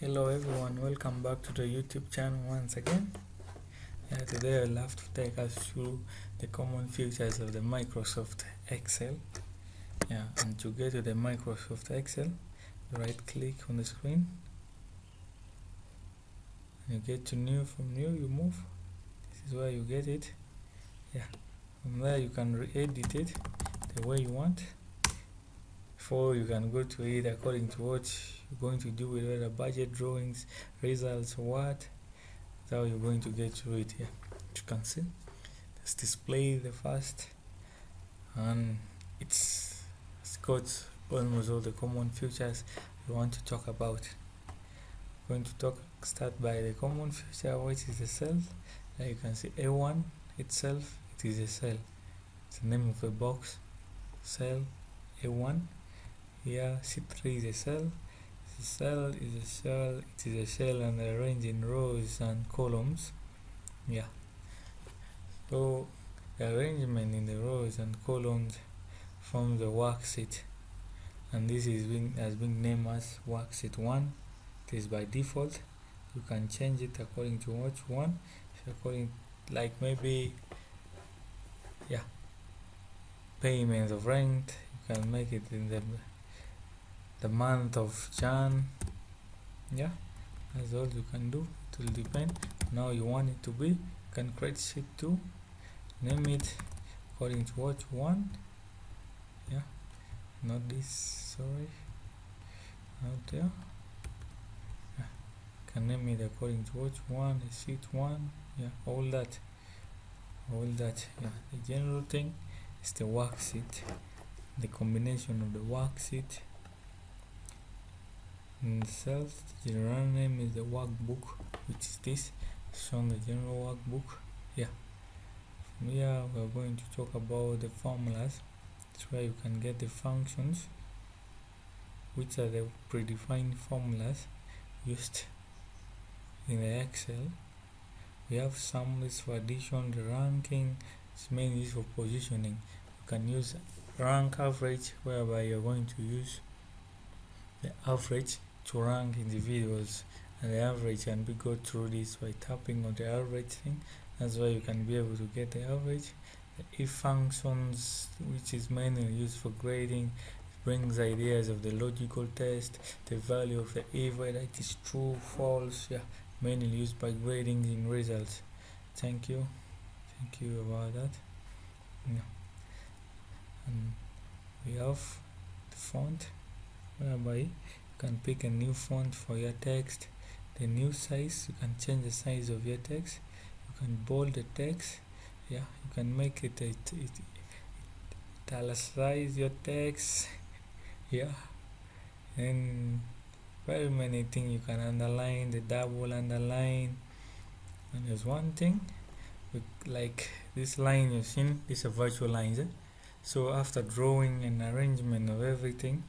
Hello everyone, welcome back to the YouTube channel once again. Today I'll have to take us through the common features of the Microsoft Excel. And to get to the Microsoft Excel, you right click on the screen. And you get to new, from new you move. This is where you get it. From there you can re-edit it the way you want. Before you can go to it according to what you're going to do with whether budget, drawings, results, or what. That's how you're going to get to it here. You can see let's display the first, and it's got almost all the common features we want to talk about. We're going to start by the common feature, which is the cell. There you can see A1 itself, it is a cell. It's the name of the box, cell A1. Here C3 is a cell. It is a cell and arranged in rows and columns. So the arrangement in the rows and columns forms a worksheet, and this has been named as worksheet 1. It is by default. You can change it according to what you want. According, like maybe payments of rent, you can make it in the month of Jan. That's all you can do. It will depend now you want it to be. You can create sheet 2, name it according to what you want. Not this, sorry, not there. You can name it according to what you want. Sheet 1, all that. The general thing is the worksheet, the combination of the worksheet in the cells. The general name is the workbook, which is this, shown the general workbook. From here we are going to talk about the formulas. That's where you can get the functions, which are the predefined formulas used in the Excel. We have summaries for addition, the ranking. It's mainly used for positioning. You can use rank average, whereby you're going to use the average to rank individuals, and the average can be go through this by tapping on the average thing. That's why you can be able to get the average. The if functions, which is mainly used for grading, brings ideas of the logical test, the value of the if, whether it is true, false. Mainly used by grading in results. Thank you about that. And we have the font, whereby you can pick a new font for your text. The new size, you can change the size of your text. You can bold the text. You can make it italicize your text. And very many things you can underline, the double underline. And there's one thing, like this line you've seen, these are virtual lines. So after drawing and arrangement of everything,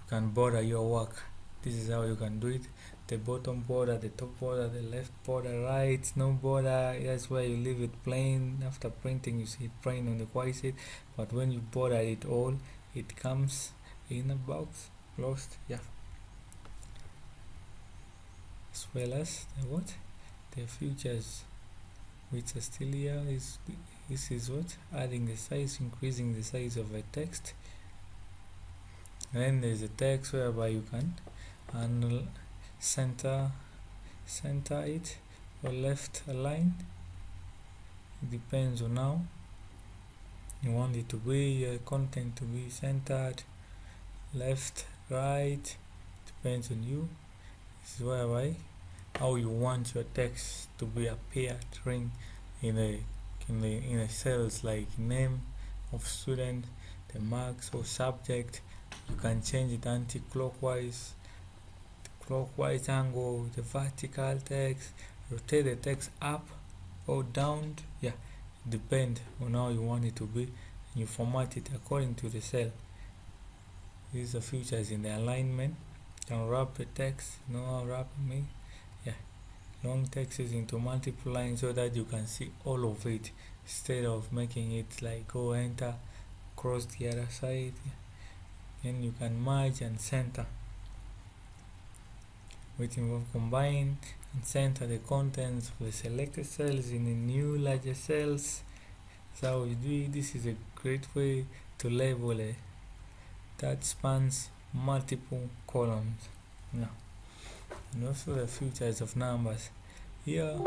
you can border your work. This is how you can do it. The bottom border, the top border, the left border, right, no border. That's where you leave it plain. After printing, you see it plain on the white sheet. But when you border it all, it comes in a box closed. As well as the features which are still here is this is adding the size, increasing the size of a text. And then there's a text whereby you can handle center it or left align. It depends on how you want it to be, your content to be centered, left, right, depends on you. This is whereby how you want your text to be appearing in a cells, like name of student, the marks or subject. You can change it anti-clockwise, clockwise angle, the vertical text, rotate the text up or down. Depend on how you want it to be, and you format it according to the cell. These are features in the alignment. You can wrap the text, how wrapping me. Long text is into multiple lines so that you can see all of it, instead of making it like go enter cross the other side. Then you can merge and center. which involve combine and center the contents of the selected cells in a new larger cells. So we do it. This is a great way to label a that spans multiple columns. Now, and also the features of numbers. Here,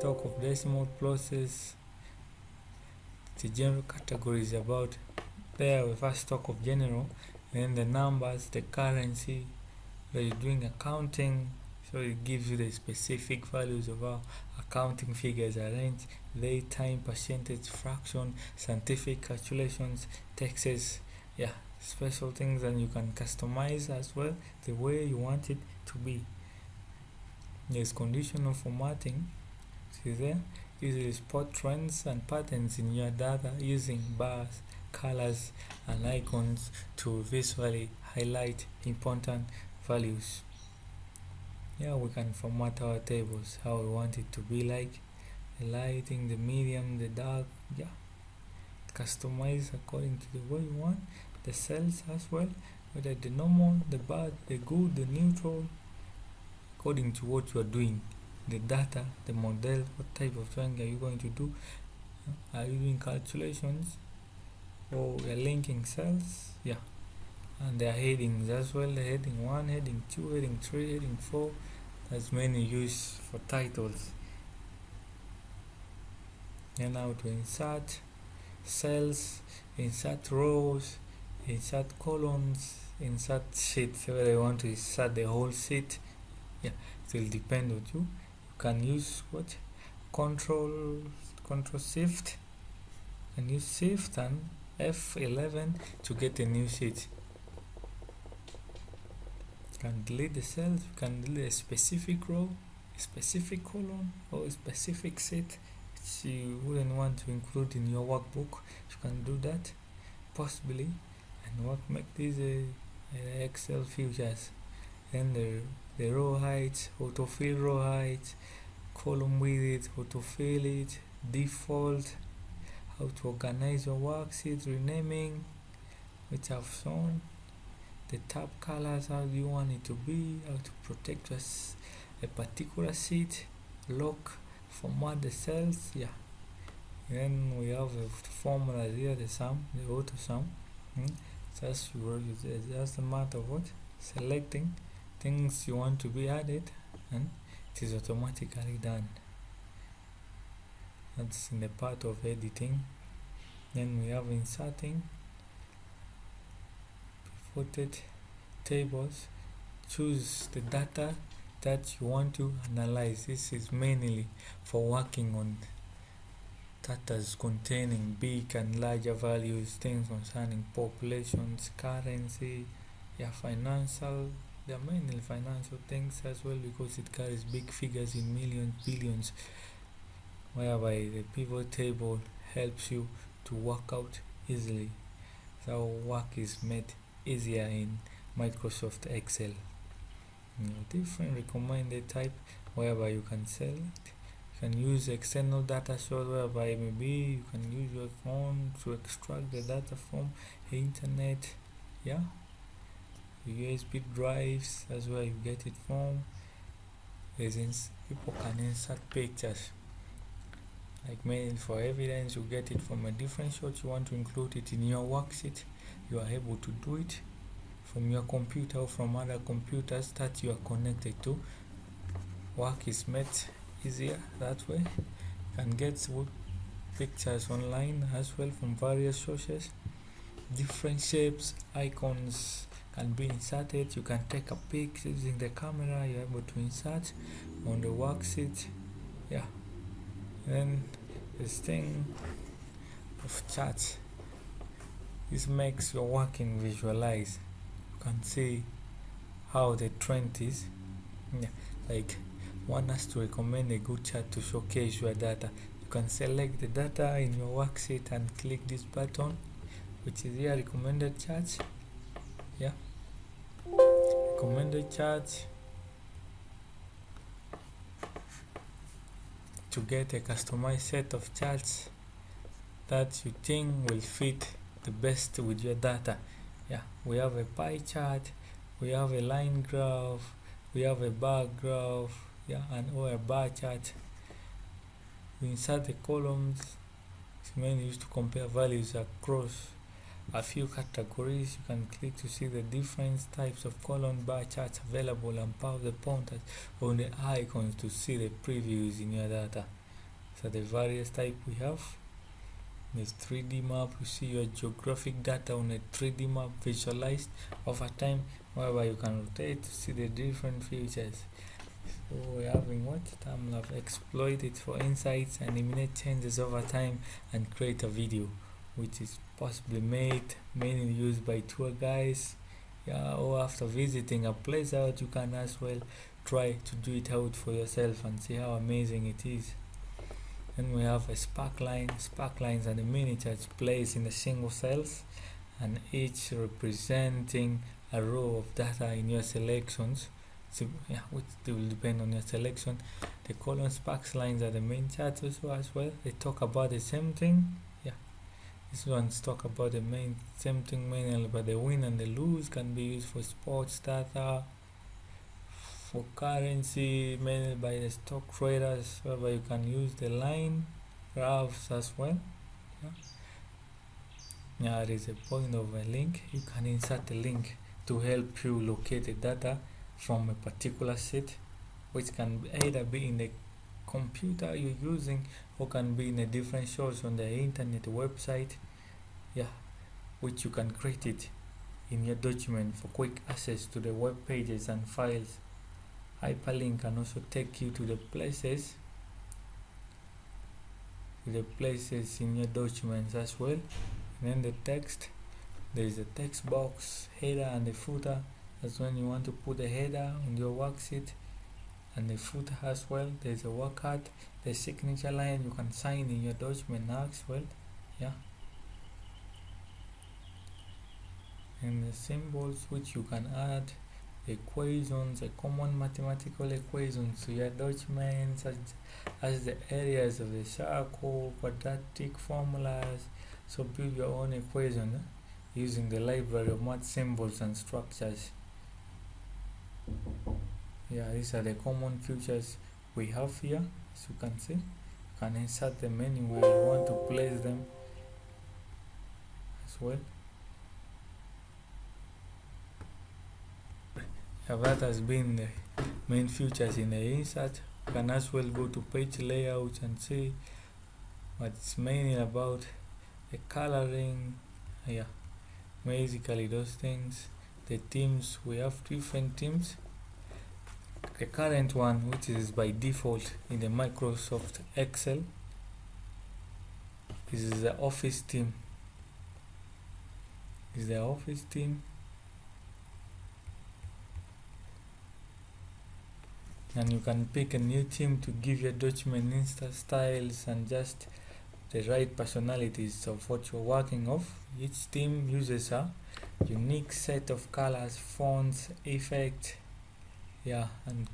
talk of decimal process. The general categories about there. We first talk of general, then the numbers, the currency. Where you're doing accounting, so it gives you the specific values of how accounting figures are arranged, date, time, percentage, fraction, scientific calculations, taxes, special things, and you can customize as well the way you want it to be. There's conditional formatting. See there? Usually spot trends and patterns in your data using bars, colors, and icons to visually highlight important values. We can format our tables how we want it to be, like the lighting, the medium, the dark. Customize according to the way you want. The cells as well, whether the normal, the bad, the good, the neutral, according to what you are doing. The data, the model, what type of drawing are you going to do? Are you doing calculations or you're linking cells? And their headings as well, the heading 1, heading 2, heading 3, heading 4. That's mainly used for titles. And now to insert cells, insert rows, insert columns, insert sheets. Whether you want to insert the whole sheet, it will depend on you. You can use what? Control Shift, and use Shift and F11 to get a new sheet. You can delete the cells, you can delete a specific row, a specific column, or a specific set which you wouldn't want to include in your workbook. You can do that possibly, and make these Excel features. Then the row height, autofill row height, column width, autofill it, default, how to organize your worksheet, renaming, which I've shown. The tab colors, how do you want it to be, how to protect a particular sheet, lock, format the cells. Then we have the formulas here, the sum, the auto sum. Just a matter of what? Selecting things you want to be added, and it is automatically done. That's in the part of editing. Then we have inserting pivoted tables. Choose the data that you want to analyze. This is mainly for working on data containing big and larger values, things concerning populations, currency, financial. There are mainly financial things as well, because it carries big figures in millions, billions, whereby the pivot table helps you to work out easily. So work is made easier in Microsoft Excel. Different recommended type, whereby you can select. You can use external data source, whereby maybe you can use your phone to extract the data from the internet. USB drives, that's where you get it from. People can insert pictures, like mainly for evidence. You get it from a different source. You want to include it in your worksheet, you are able to do it from your computer or from other computers that you are connected to. Work is made easier that way. You can get pictures online as well from various sources. Different shapes, icons can be inserted. You can take a pic using the camera. You're able to insert on the worksheet. Then this thing of charts. This makes your working visualize. You can see how the trend is. Like one has to recommend a good chart to showcase your data. You can select the data in your worksheet and click this button, which is here, recommended charts. Recommended charts, to get a customized set of charts that you think will fit the best with your data. We have a pie chart, we have a line graph, we have a bar graph, or a bar chart. We insert the columns. It's mainly used to compare values across a few categories. You can click to see the different types of column bar charts available and power the pointers on the icons to see the previews in your data. So the various type we have. There's 3D map. You see your geographic data on a 3D map visualized over time, whereby you can rotate to see the different features. So we're having what? Timelapse. Exploit it for insights and eliminate changes over time and create a video, which is possibly mainly used by tour guides, or after visiting a place out, you can as well try to do it out for yourself and see how amazing it is. Then we have a sparkline. Sparklines are the miniatures placed in the single cells, and each representing a row of data in your selections. So which will depend on your selection. The column sparklines are the main charts also as well. They talk about the same thing. This one's talk about the same thing mainly, but the win and the lose can be used for sports data, for currency, mainly by the stock traders, whereby you can use the line graphs as well. There is a point of a link. You can insert a link to help you locate the data from a particular site, which can either be in the computer you're using or can be in a different source on the internet website, which you can create it in your document for quick access to the web pages and files. Hyperlink can also take you to the places in your documents as well. And then the text, there is a text box, header and the footer. That's when you want to put the header on your worksheet, and the footer as well. There's a workout, the signature line you can sign in your document as well. And the symbols which you can add, equations, a common mathematical equations to your documents, such as the areas of the circle, quadratic formulas. So build your own equation using the library of math symbols and structures. These are the common features we have here. As you can see, you can insert them anywhere you want to place them as well. That has been the main features in the insert. You can as well go to page layouts and see what it's mainly about. The coloring, basically those things. The themes, we have different themes. The current one, which is by default in the Microsoft Excel, this is the Office theme. And you can pick a new theme to give your document Insta styles and just the right personalities of what you're working of. Each theme uses a unique set of colors, fonts, effects, and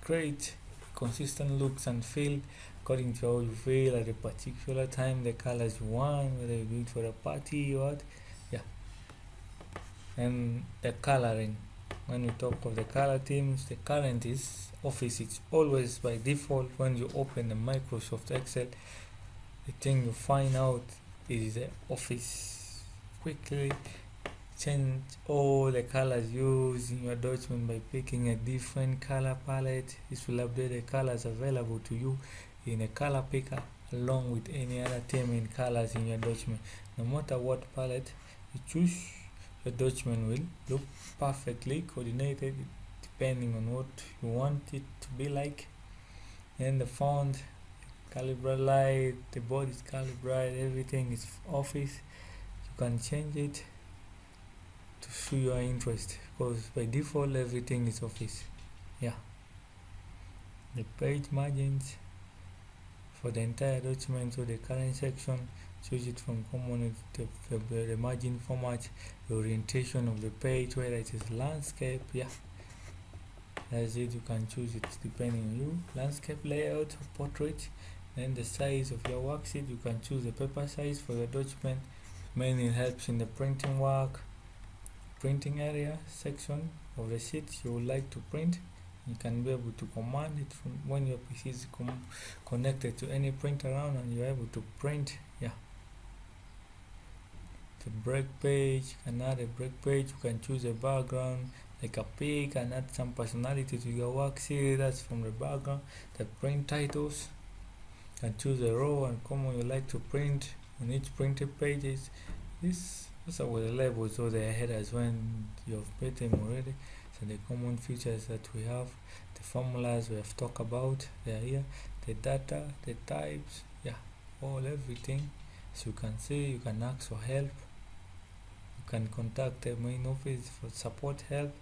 create consistent looks and feel according to how you feel at a particular time, the colors you want, whether you do it for a party or what. And the coloring, when you talk of the color themes, the current is Office. It's always by default. When you open the Microsoft Excel, the thing you find out is the Office. Quickly change all the colors used in your document by picking a different color palette. This will update the colors available to you in a color picker along with any other theme in colors in your document. No matter what palette you choose, your document will look perfectly coordinated depending on what you want it to be like. And the font, Calibra Light, the body is Calibra, everything is Office. You can change it to suit your interest, because by default everything is Office. The page margins for the entire document, so the current section, choose it from common, the margin format, the orientation of the page, whether it is landscape, that's it. You can choose it depending on you. Landscape layout or portrait. Then the size of your worksheet, you can choose the paper size for your document. Mainly helps in the printing work, printing area section. of the sheet you would like to print. You can be able to command it from when your PC is connected to any printer around, and you're able to print. The break page, you can add a break page. You can choose a background like a pig and add some personality to your work series. That's from the background. The print titles, you can choose a row and column you like to print on each printed pages. These are with the labels or the headers when you've made them already. So the common features that we have, the formulas we have talked about, they are here. The data, the types, everything. So you can see, you can ask for help. You can contact the main office for support help.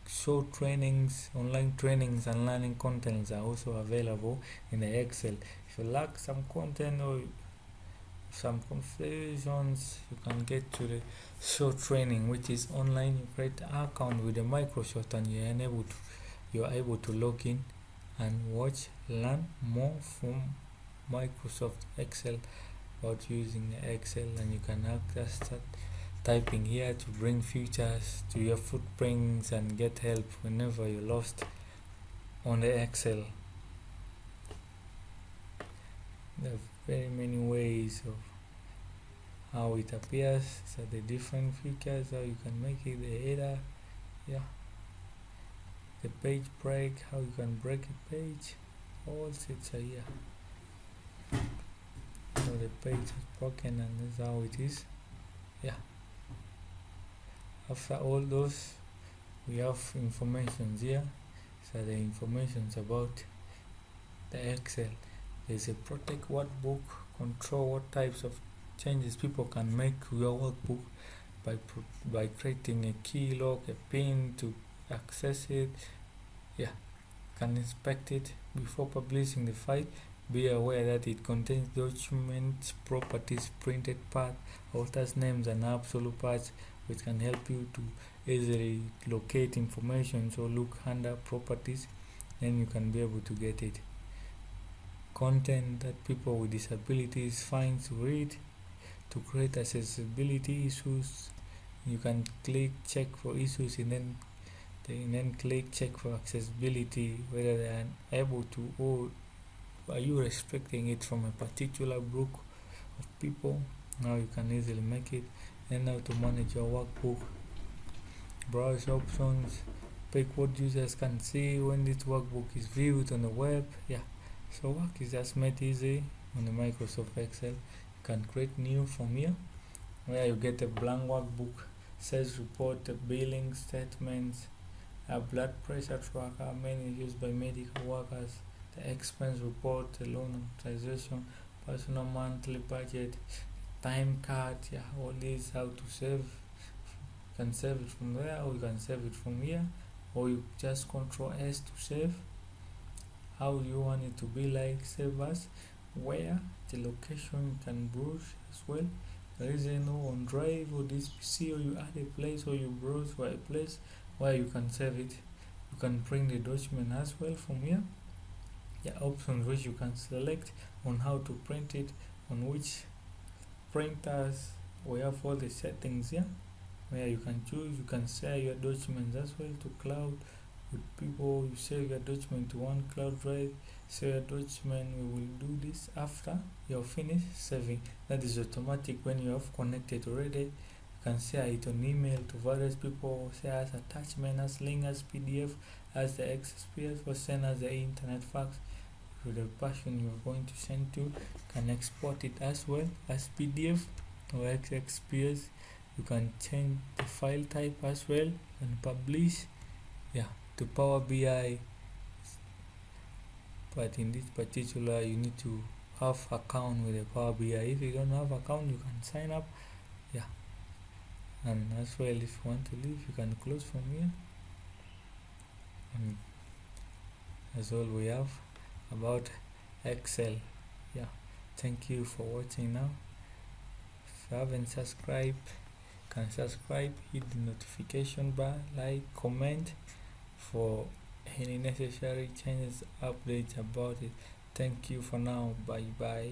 Show trainings, online trainings and learning contents are also available in the Excel. If you lack some content or some confusions, you can get to the show training, which is online. You create an account with the Microsoft and you're able to log in and learn more from Microsoft Excel about using Excel, and you can start typing here to bring features to your footprints and get help whenever you're lost on the Excel. There are very many ways of how it appears. So the different features, how you can make it, the header, the page break, how you can break a page, all sets are here. So the page is broken and this is how it is. After all those, we have information here. So the information about the Excel. There's a protect workbook, control what types of changes people can make to your workbook by creating a key lock, a pin to access it. Can inspect it before publishing the file. Be aware that it contains documents, properties, printed part, authors' names and absolute parts, which can help you to easily locate information. So look under properties, then you can be able to get it. Content that people with disabilities find to read. To create accessibility issues, you can click check for issues and then click check for accessibility, whether they are able to, or are you restricting it from a particular group of people. Now you can easily make it. And how to manage your workbook. Browse options, pick what users can see when this workbook is viewed on the web. So work is just made easy on the Microsoft Excel. You can create new from here, where you get a blank workbook, sales report, the billing statements, a blood pressure tracker mainly used by medical workers, the expense report, the loan authorization, personal monthly budget, time card. All these, how to save. You can save it from there, or you can save it from here, or you just Control S to save. How you want it to be like, save as, where, the location you can browse as well. There is no on drive or this PC, or you add a place, or you browse for a place where you can save it. You can print the document as well from here. Options which you can select on how to print it, on which printers. We have all the settings here where you can choose. You can share your documents as well to cloud with people. You save your document to one cloud drive. Save your document. We will do this after you're finished saving. That is automatic when you have connected already. You can share it on email to various people, share as attachment, as link, as PDF, as the XPS, or send as the internet fax to the person you're going to send to. You can export it as well as PDF or XPS. You can change the file type as well and publish to Power BI. But in this particular, you need to have account with the Power BI. If you don't have account, you can sign up. And as well, if you want to leave, you can close from here. And that's all we have about Excel. Thank you for watching. Now if you haven't subscribed, you can subscribe, hit the notification bar, like, comment for any necessary changes, updates about it. Thank you for now. Bye bye.